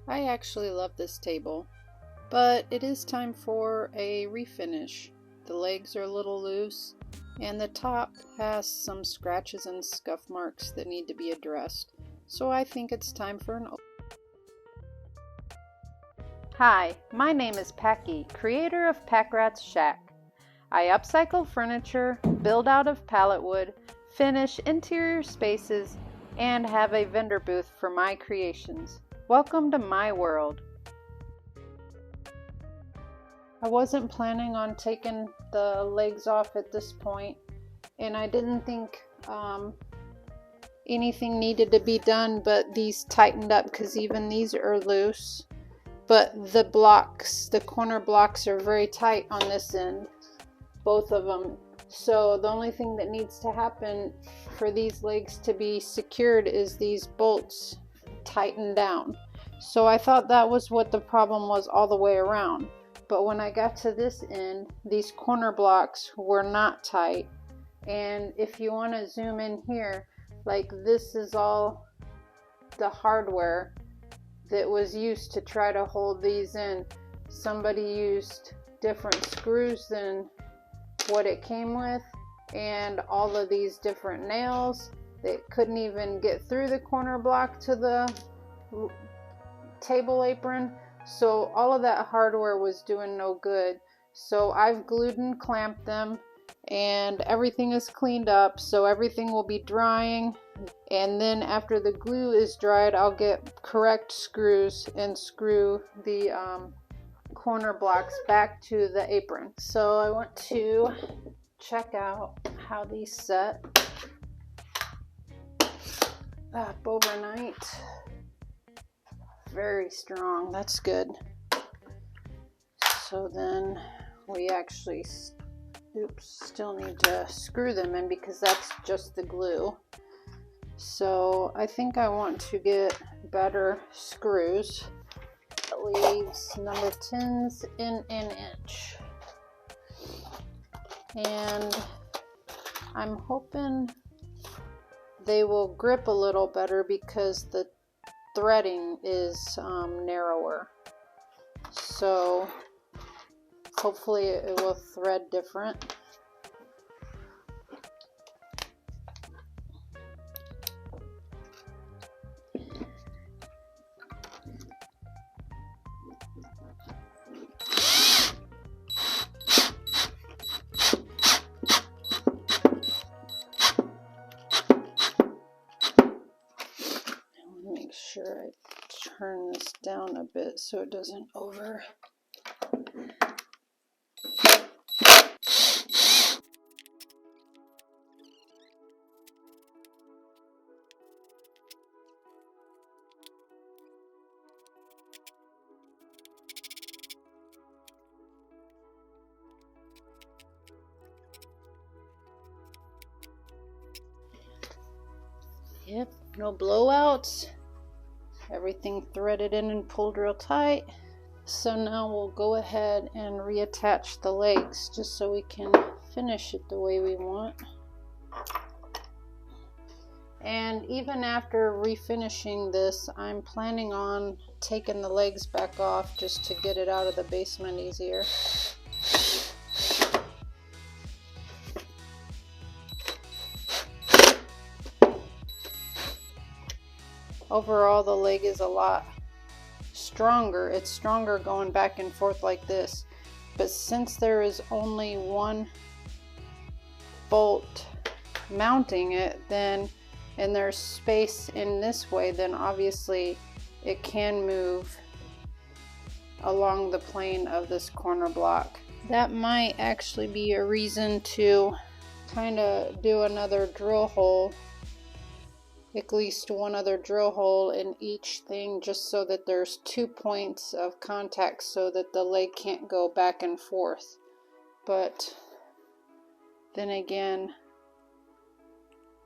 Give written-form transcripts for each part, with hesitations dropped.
I actually love this table, but it is time for a refinish. The legs are a little loose, and the top has some scratches and scuff marks that need to be addressed. So I think it's time for an Hi, my name is Packy, creator of Pack Rat's Shack. I upcycle furniture, build out of pallet wood, finish interior spaces, and have a vendor booth for my creations. Welcome to my world. I wasn't planning on taking the legs off at this point, and I didn't think anything needed to be done, but these tightened up because even these are loose. But the blocks, the corner blocks are very tight on this end, both of them. So the only thing that needs to happen for these legs to be secured is these bolts tighten down. So I thought that was what the problem was all the way around. But when I got to this end, these corner blocks were not tight. And if you want to zoom in here, like this is all the hardware that was used to try to hold these in. Somebody used different screws than what it came with, and all of these different nails that couldn't even get through the corner block to the table apron. So all of that hardware was doing no good. So I've glued and clamped them, and everything is cleaned up, so everything will be drying. And then after the glue is dried, I'll get correct screws and screw the corner blocks back to the apron. So I want to check out how these set up overnight. Very strong, that's good. So then we actually still need to screw them in because that's just the glue. So I think I want to get better screws. That leaves number 10s in an inch. And I'm hoping they will grip a little better because the threading is narrower. So hopefully it will thread different. Make sure I turn this down a bit so it doesn't over. Yep, no blowouts. Everything threaded in and pulled real tight. So now we'll go ahead and reattach the legs just so we can finish it the way we want. And even after refinishing this, I'm planning on taking the legs back off just to get it out of the basement easier. Overall, the leg is a lot stronger. It's stronger going back and forth like this. But since there is only one bolt mounting it, then and there's space in this way, then obviously it can move along the plane of this corner block. That might actually be a reason to kind of do another drill hole, at least one other drill hole in each thing, just so that there's 2 points of contact so that the leg can't go back and forth. But then again,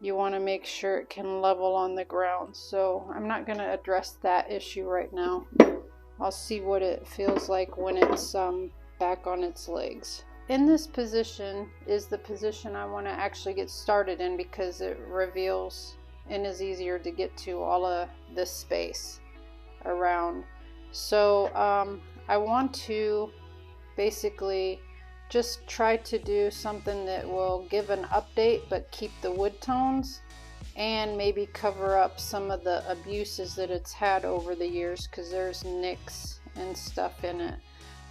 you want to make sure it can level on the ground. So I'm not going to address that issue right now. I'll see what it feels like when it's back on its legs. In this position is the position I want to actually get started in because it reveals and is easier to get to all of this space around. So I want to basically just try to do something that will give an update but keep the wood tones, and maybe cover up some of the abuses that it's had over the years, because there's nicks and stuff in it.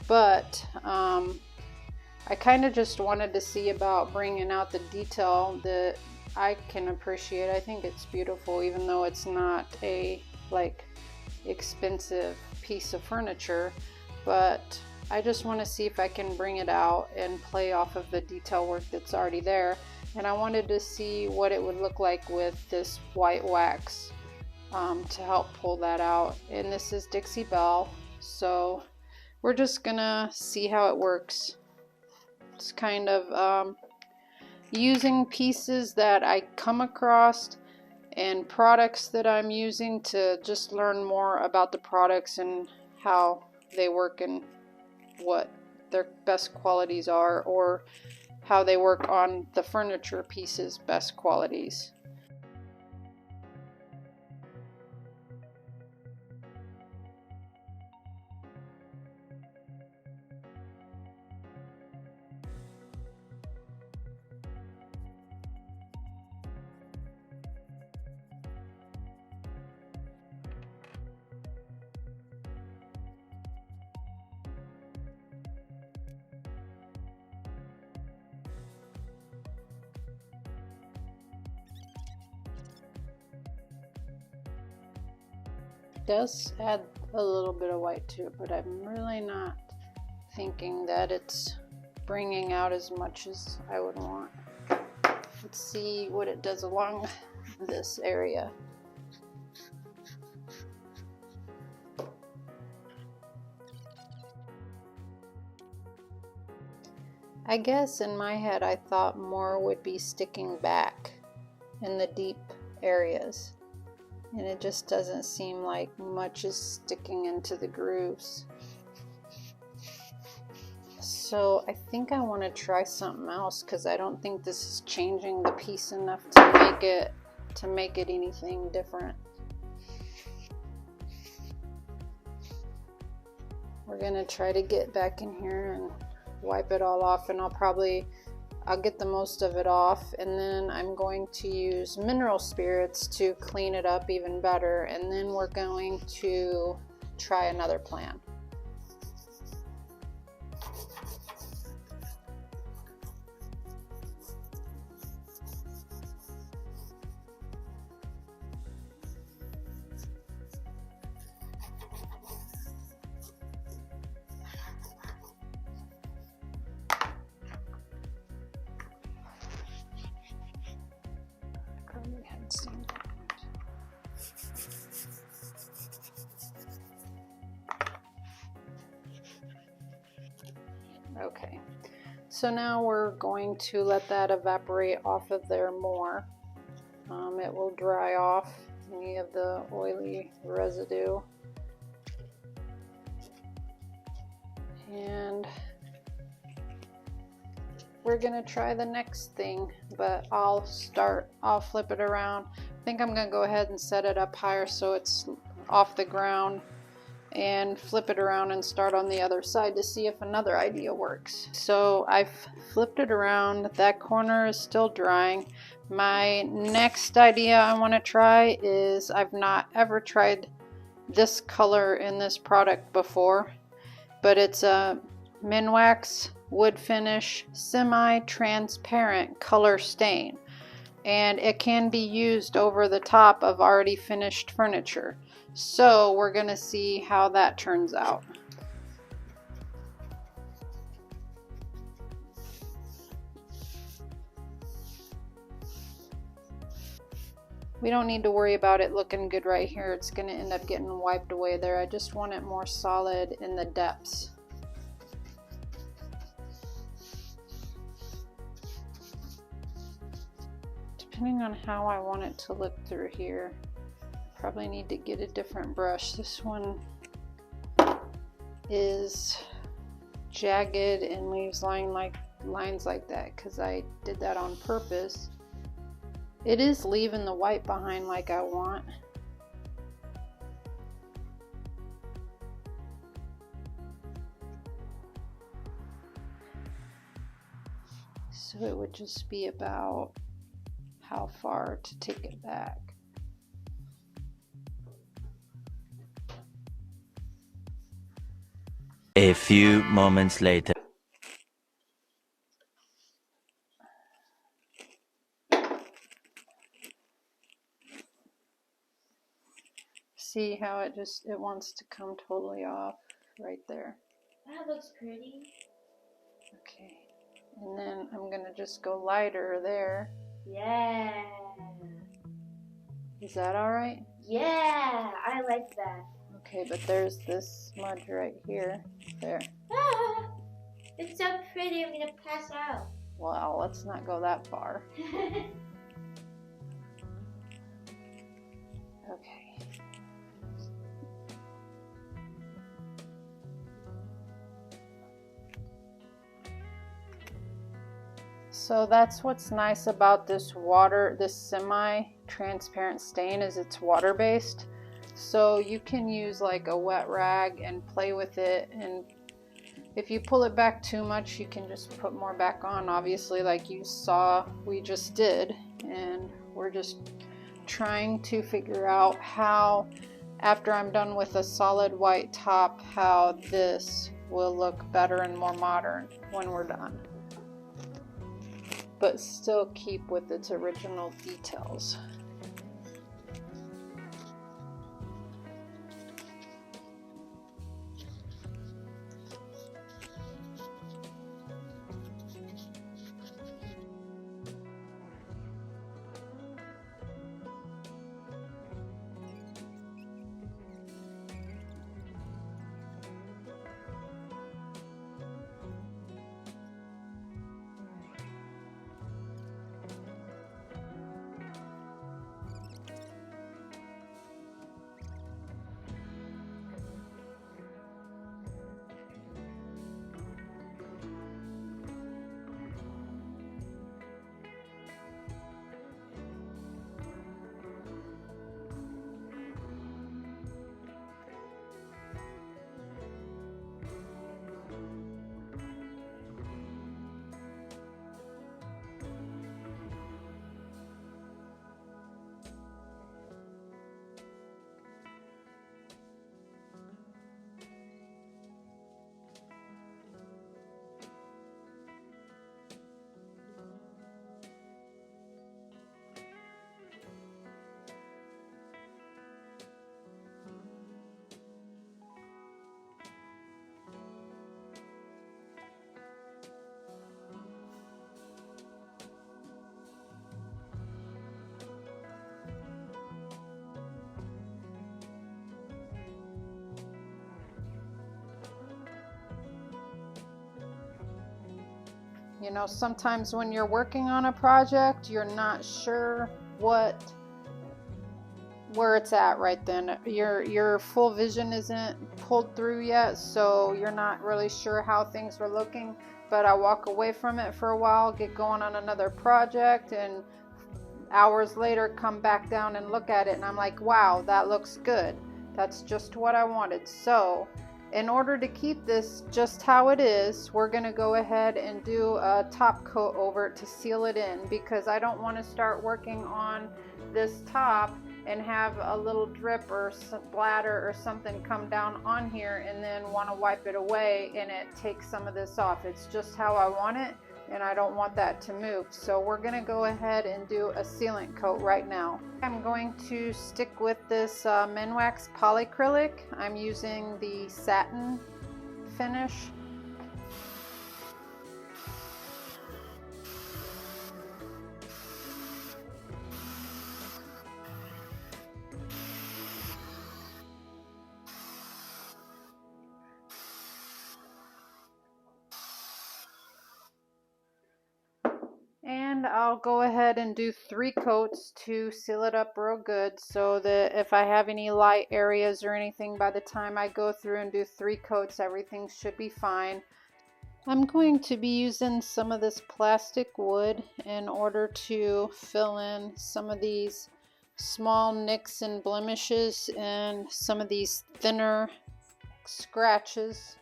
But I kind of just wanted to see about bringing out the detail that I can appreciate. I think it's beautiful, even though it's not a like expensive piece of furniture, but I just want to see if I can bring it out and play off of the detail work that's already there. And I wanted to see what it would look like with this white wax to help pull that out. And this is Dixie Belle, so we're just gonna see how it works. It's kind of using pieces that I come across and products that I'm using to just learn more about the products and how they work and what their best qualities are, or how they work on the furniture pieces' best qualities. Does add a little bit of white to it, but I'm really not thinking that it's bringing out as much as I would want. Let's see what it does along this area. I guess in my head I thought more would be sticking back in the deep areas, and it just doesn't seem like much is sticking into the grooves. So I think I want to try something else, because I don't think this is changing the piece enough to make it anything different. We're gonna try to get back in here and wipe it all off, and I'll get the most of it off, and then I'm going to use mineral spirits to clean it up even better, and then we're going to try another plan. Okay, so now we're going to let that evaporate off of there more. It will dry off any of the oily residue. And we're gonna try the next thing, but I'll flip it around. I think I'm gonna go ahead and set it up higher so it's off the ground, and flip it around and start on the other side to see if another idea works. So I've flipped it around. That corner is still drying. My next idea I want to try is, I've not ever tried this color in this product before, but it's a Minwax wood finish semi-transparent color stain, and it can be used over the top of already finished furniture. So we're gonna see how that turns out. We don't need to worry about it looking good right here. It's gonna end up getting wiped away there. I just want it more solid in the depths. Depending on how I want it to look through here, probably need to get a different brush. This one is jagged and leaves lines like that because I did that on purpose. It is leaving the white behind like I want. So it would just be about how far to take it back. A few moments later. See how it wants to come totally off right there. That looks pretty. Okay. And then I'm gonna just go lighter there. Yeah. Is that all right? Yeah, I like that. Okay, but there's this smudge right here. There. Ah, it's so pretty, I'm gonna pass out. Well, let's not go that far. Okay. So that's what's nice about this semi-transparent stain is it's water-based. So you can use like a wet rag and play with it, and if you pull it back too much, you can just put more back on, obviously, like you saw we just did. And we're just trying to figure out how, after I'm done with a solid white top, how this will look better and more modern when we're done, but still keep with its original details. You know, sometimes when you're working on a project, you're not sure where it's at right then. Your full vision isn't pulled through yet, so you're not really sure how things are looking. But I walk away from it for a while, get going on another project, and hours later come back down and look at it, and I'm like, wow, that looks good. That's just what I wanted. So in order to keep this just how it is, we're going to go ahead and do a top coat over it to seal it in, because I don't want to start working on this top and have a little drip or splatter or something come down on here and then want to wipe it away and it takes some of this off. It's just how I want it, and I don't want that to move. So we're going to go ahead and do a sealant coat right now. I'm going to stick with this Minwax polyacrylic. I'm using the satin finish. And I'll go ahead and do 3 coats to seal it up real good, so that if I have any light areas or anything, by the time I go through and do 3 coats, everything should be fine. I'm going to be using some of this plastic wood in order to fill in some of these small nicks and blemishes and some of these thinner scratches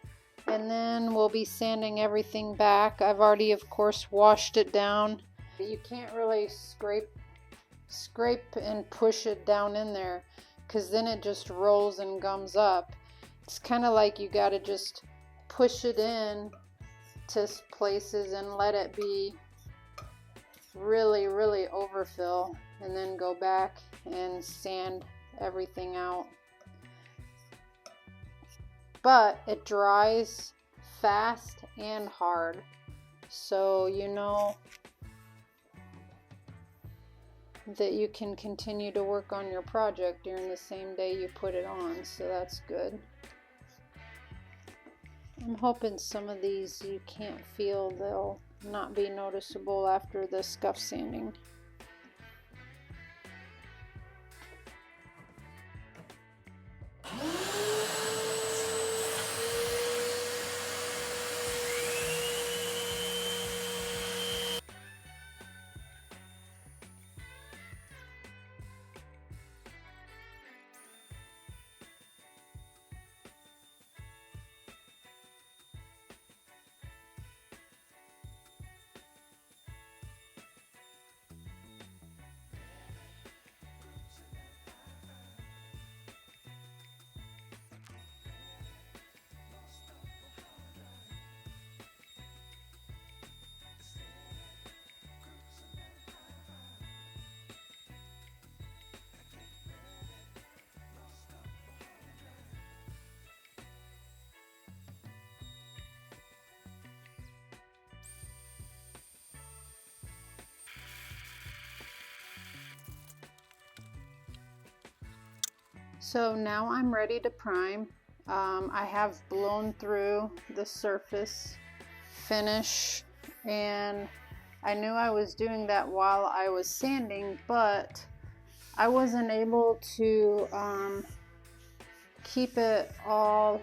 And then we'll be sanding everything back. I've already, of course, washed it down. You can't really scrape and push it down in there, because then it just rolls and gums up. It's kind of like you got to just push it in to places and let it be really, really overfill, and then go back and sand everything out. But it dries fast and hard, so you know that you can continue to work on your project during the same day you put it on, so that's good. I'm hoping some of these you can't feel, they'll not be noticeable after the scuff sanding. So now I'm ready to prime. I have blown through the surface finish, and I knew I was doing that while I was sanding, but I wasn't able to keep it all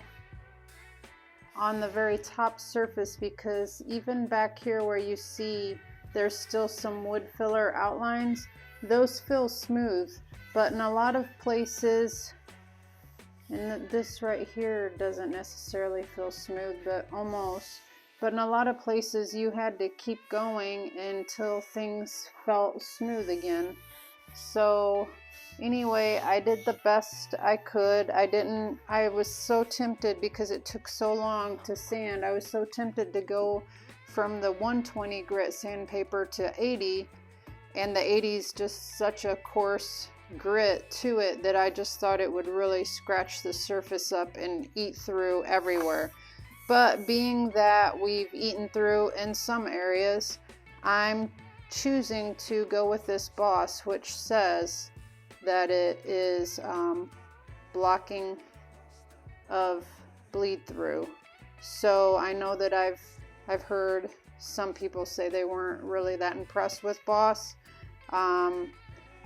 on the very top surface, because even back here where you see there's still some wood filler outlines, those feel smooth. But in a lot of places, and this right here doesn't necessarily feel smooth, but almost. But in a lot of places you had to keep going until things felt smooth again. So anyway, I did the best I could. I was so tempted, because it took so long to sand, I was so tempted to go from the 120 grit sandpaper to 80, and the 80 is just such a coarse grit to it that I just thought it would really scratch the surface up and eat through everywhere. But being that we've eaten through in some areas, I'm choosing to go with this Boss, which says that it is blocking of bleed through. So I know that I've heard some people say they weren't really that impressed with Boss.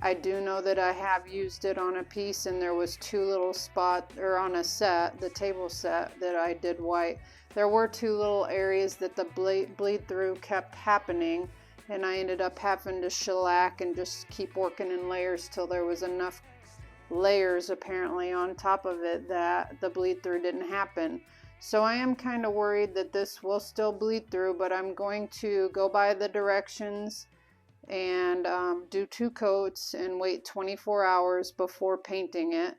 I do know that I have used it on a piece, and there was two little spots, or on a set, the table set that I did white. There were two little areas that the bleed through kept happening, and I ended up having to shellac and just keep working in layers till there was enough layers apparently on top of it that the bleed through didn't happen. So I am kind of worried that this will still bleed through, but I'm going to go by the directions and do 2 coats and wait 24 hours before painting it.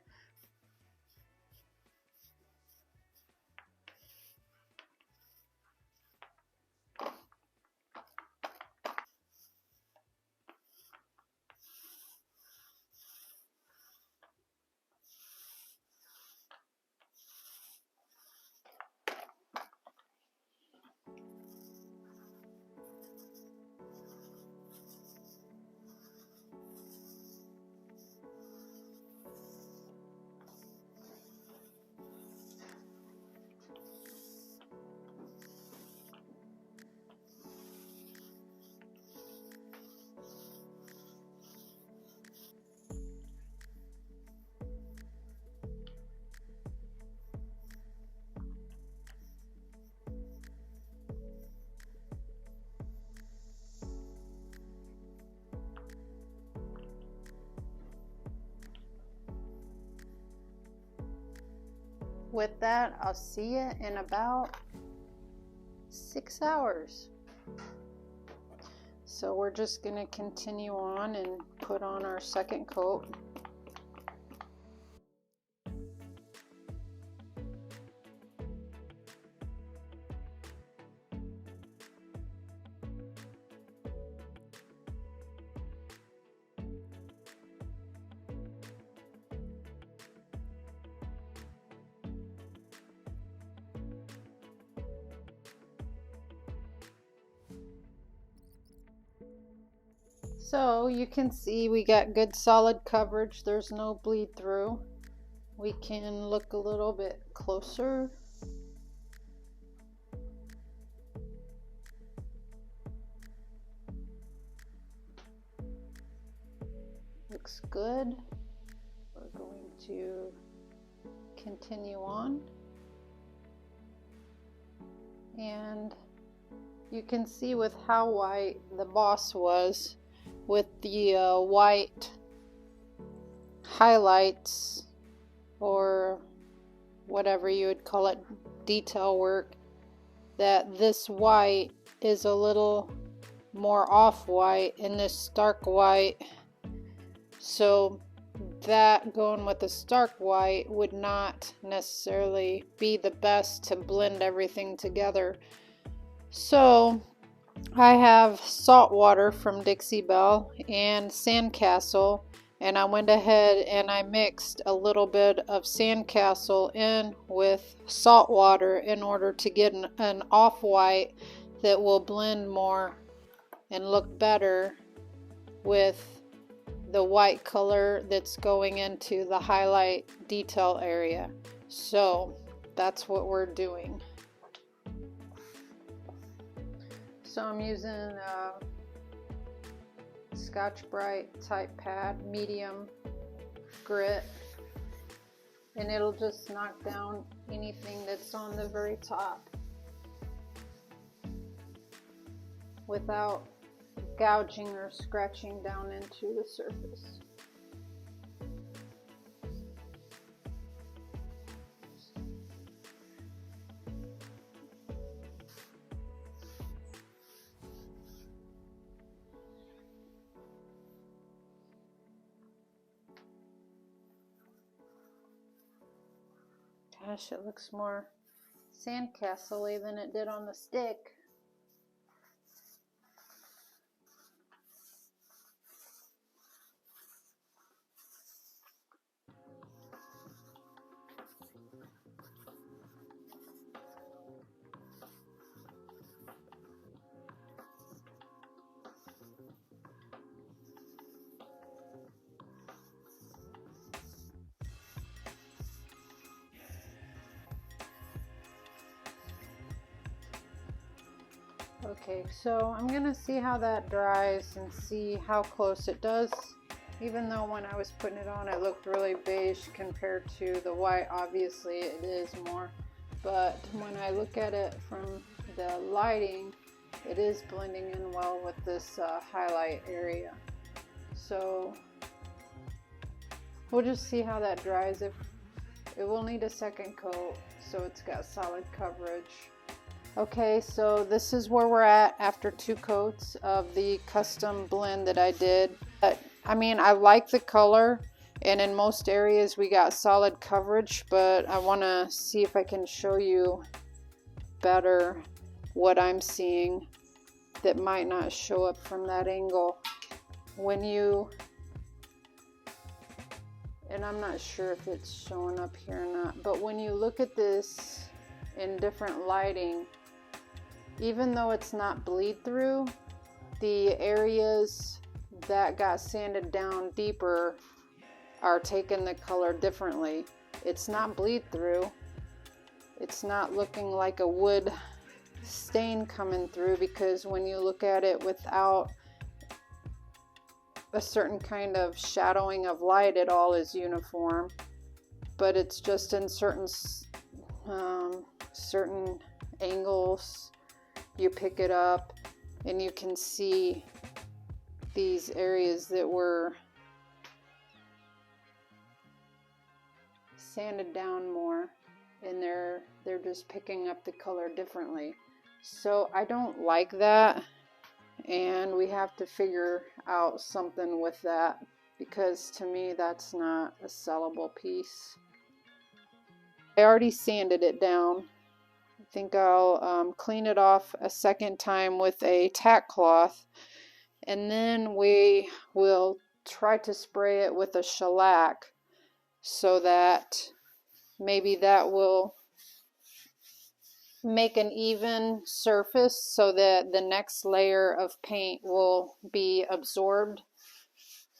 with that, I'll see you in about 6 hours. So we're just going to continue on and put on our second coat. So you can see we got good solid coverage. There's no bleed through. We can look a little bit closer. Looks good. We're going to continue on. And you can see with how white the boss was, with the white highlights, or whatever you would call it, detail work, that this white is a little more off-white and this stark white. So that going with the stark white would not necessarily be the best to blend everything together. So I have salt water from Dixie Belle and Sandcastle, and I went ahead and I mixed a little bit of Sandcastle in with salt water in order to get an off-white that will blend more and look better with the white color that's going into the highlight detail area. So that's what we're doing. So I'm using a Scotch-Brite type pad, medium grit, and it'll just knock down anything that's on the very top without gouging or scratching down into the surface. Gosh, it looks more sandcastle-y than it did on the stick. Okay, so I'm gonna see how that dries and see how close it does. Even though when I was putting it on it looked really beige compared to the white, obviously it is more, but when I look at it from the lighting, it is blending in well with this highlight area. So we'll just see how that dries. If it will need a second coat so it's got solid coverage. Okay, so this is where we're at after 2 coats of the custom blend that I did. But I mean, I like the color, and in most areas we got solid coverage, but I want to see if I can show you better what I'm seeing that might not show up from that angle. When you, and I'm not sure if it's showing up here or not, but when you look at this in different lighting, even though it's not bleed through, the areas that got sanded down deeper are taking the color differently. It's not bleed through. It's not looking like a wood stain coming through, because when you look at it without a certain kind of shadowing of light, it all is uniform. But it's just in certain angles you pick it up, and you can see these areas that were sanded down more. and they're just picking up the color differently. So I don't like that, and we have to figure out something with that, because to me that's not a sellable piece. I already sanded it down. I think I'll clean it off a second time with a tack cloth, and then we will try to spray it with a shellac so that maybe that will make an even surface so that the next layer of paint will be absorbed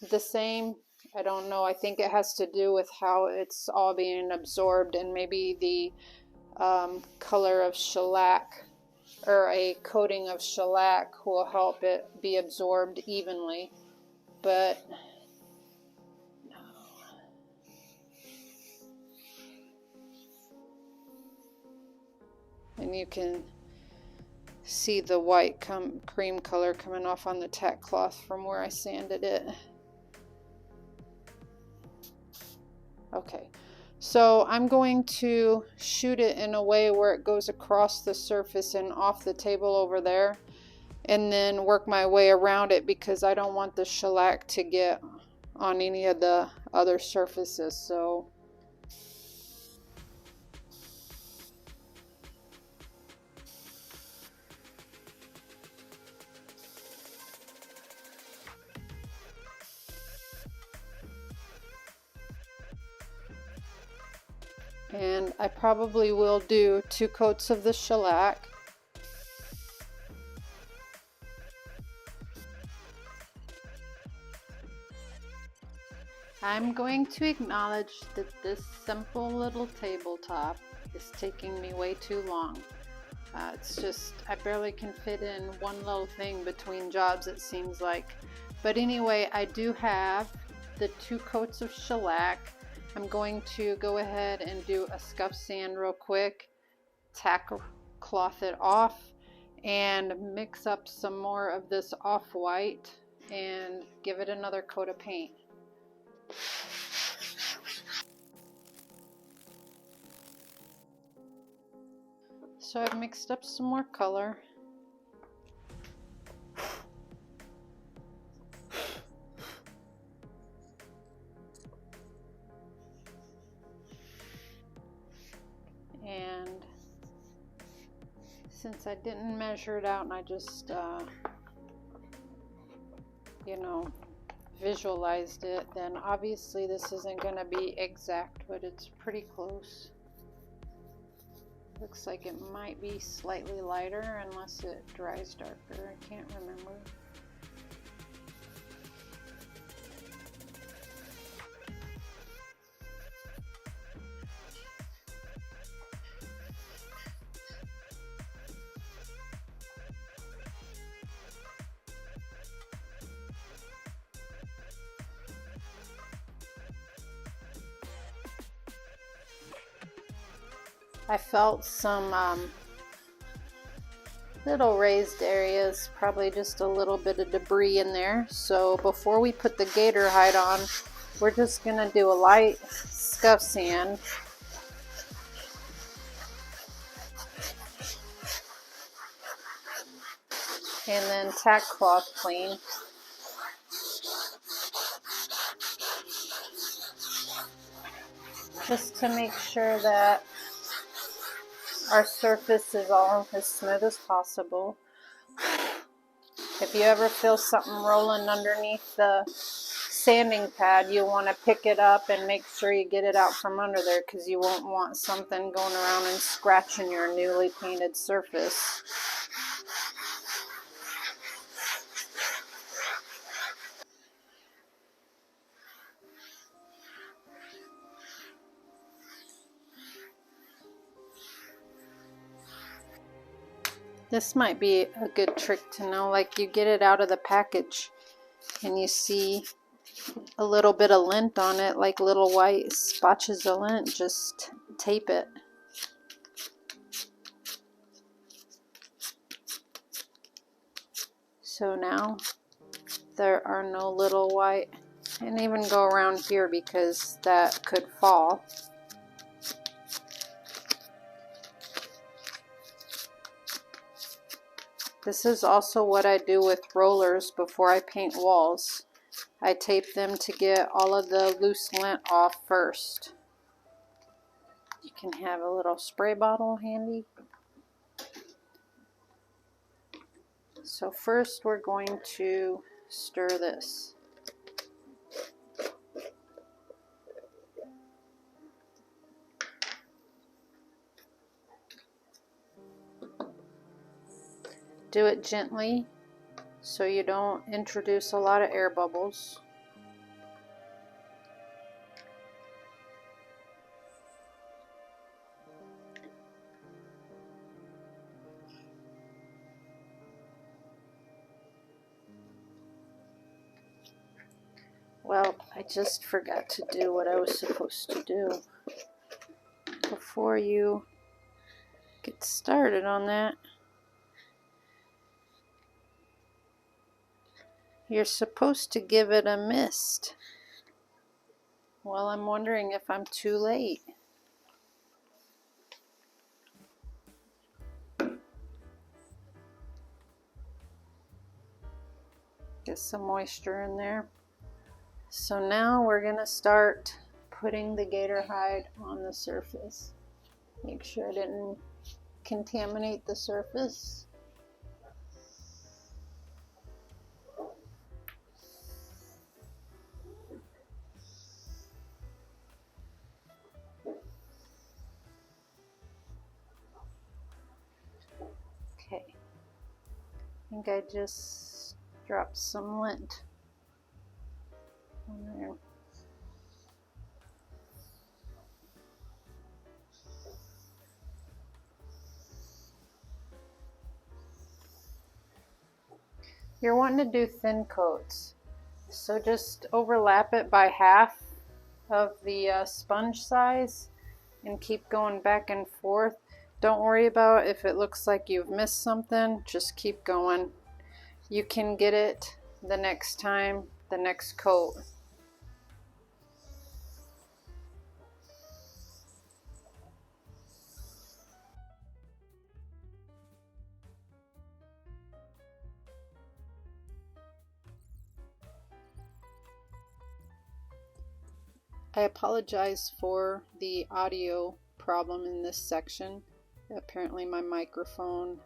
the same. I don't know, I think it has to do with how it's all being absorbed, and maybe the color of shellac or a coating of shellac will help it be absorbed evenly. But no. And you can see the white cream color coming off on the tack cloth from where I sanded it. Okay, so I'm going to shoot it in a way where it goes across the surface and off the table over there, and then work my way around it, because I don't want the shellac to get on any of the other surfaces. So and I probably will do 2 coats of the shellac. I'm going to acknowledge that this simple little tabletop is taking me way too long. It's just, I barely can fit in one little thing between jobs, it seems like. But anyway, I do have the 2 coats of shellac. I'm going to go ahead and do a scuff sand real quick, tack cloth it off, and mix up some more of this off-white and give it another coat of paint. So I've mixed up some more color. And since I didn't measure it out and I just, you know, visualized it, then obviously this isn't going to be exact, but it's pretty close. Looks like it might be slightly lighter unless it dries darker. I can't remember. I felt some little raised areas, probably just a little bit of debris in there. So before we put the gator hide on, we're just going to do a light scuff sand. And then tack cloth clean. Just to make sure that our surface is all as smooth as possible. If you ever feel something rolling underneath the sanding pad, you want to pick it up and make sure you get it out from under there, because you won't want something going around and scratching your newly painted surface. This might be a good trick to know, like you get it out of the package and you see a little bit of lint on it, like little white spotches of lint, just tape it. So now there are no little white, and even go around here because that could fall. This is also what I do with rollers before I paint walls. I tape them to get all of the loose lint off first. You can have a little spray bottle handy. So first we're going to stir this. Do it gently so you don't introduce a lot of air bubbles. Well, I just forgot to do what I was supposed to do before you get started on that. You're supposed to give it a mist. Well, I'm wondering if I'm too late. Get some moisture in there. So now we're going to start putting the gator hide on the surface. Make sure I didn't contaminate the surface. Okay, I think I just dropped some lint on there. You're wanting to do thin coats, so just overlap it by half of the sponge size and keep going back and forth. Don't worry about if it looks like you've missed something, just keep going. You can get it the next time, the next coat. I apologize for the audio problem in this section. Apparently my microphone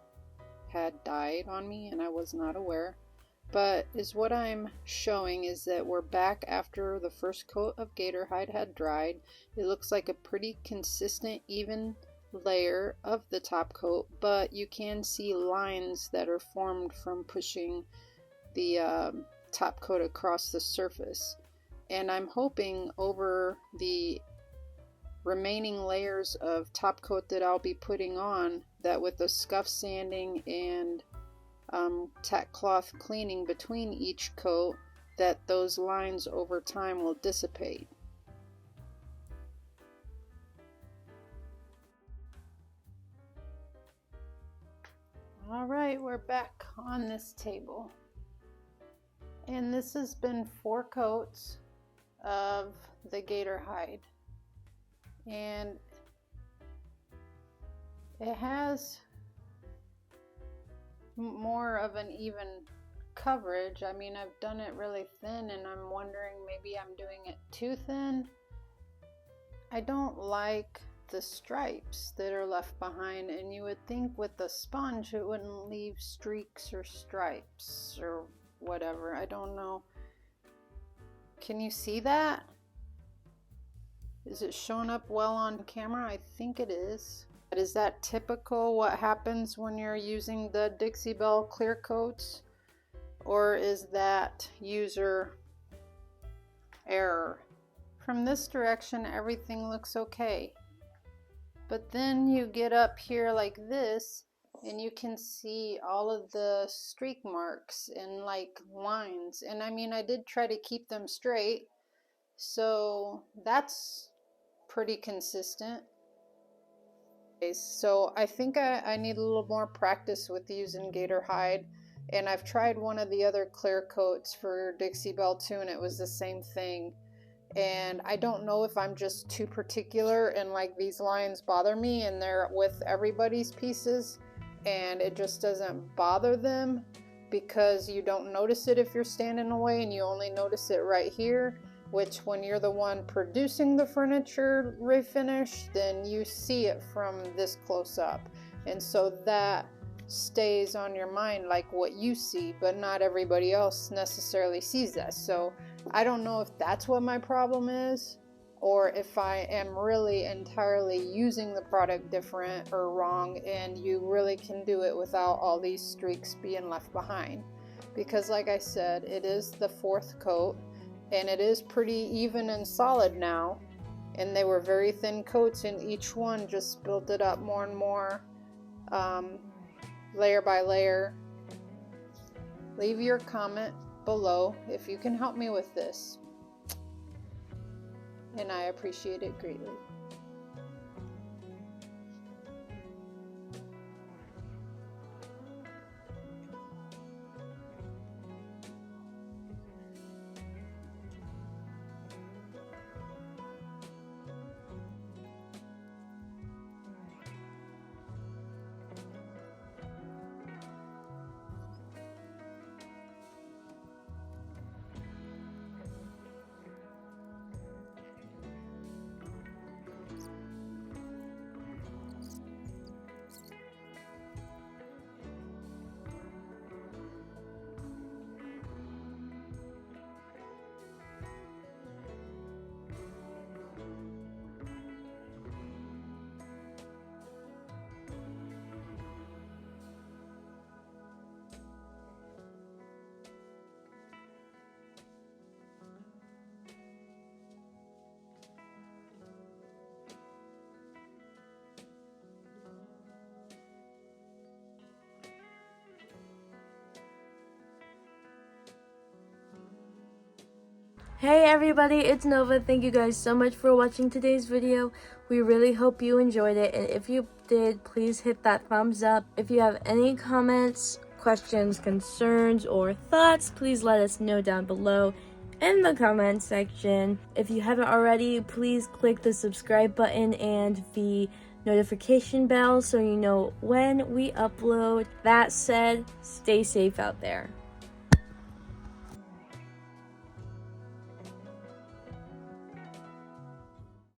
had died on me and I was not aware. But what I'm showing is that we're back after the first coat of gator hide had dried. It looks like a pretty consistent, even layer of the top coat, but you can see lines that are formed from pushing the top coat across the surface. And I'm hoping over the remaining layers of top coat that I'll be putting on, that with the scuff sanding and tack cloth cleaning between each coat, that those lines over time will dissipate. Alright, we're back on this table. And this has been 4 coats of the gator hide. And it has more of an even coverage. I mean, I've done it really thin and I'm wondering maybe I'm doing it too thin. I don't like the stripes that are left behind, and you would think with the sponge it wouldn't leave streaks or stripes or whatever. I don't know. Can you see that? Is it showing up well on camera? I think it is. But is that typical what happens when you're using the Dixie Belle clear coats? Or is that user error? From this direction everything looks okay. But then you get up here like this and you can see all of the streak marks and like lines. And I mean, I did try to keep them straight, so that's pretty consistent. Okay, so I think I need a little more practice with using gator hide, and I've tried one of the other clear coats for Dixie Belle too, and it was the same thing. And I don't know if I'm just too particular and like these lines bother me and they're with everybody's pieces, and it just doesn't bother them because you don't notice it if you're standing away, and you only notice it right here, which when you're the one producing the furniture refinish, then you see it from this close up, and so that stays on your mind like what you see, but not everybody else necessarily sees that. So I don't know if that's what my problem is, or if I am really entirely using the product different or wrong, and you really can do it without all these streaks being left behind. Because like I said, it is the 4th coat, and it is pretty even and solid now, and they were very thin coats, and each one just built it up more and more, layer by layer. Leave your comment below if you can help me with this, and I appreciate it greatly. Hey everybody, it's Nova. Thank you guys so much for watching today's video. We really hope you enjoyed it, and if you did, please hit that thumbs up. If you have any comments, questions, concerns, or thoughts, please let us know down below in the comment section. If you haven't already, please click the subscribe button and the notification bell so you know when we upload. That said, stay safe out there.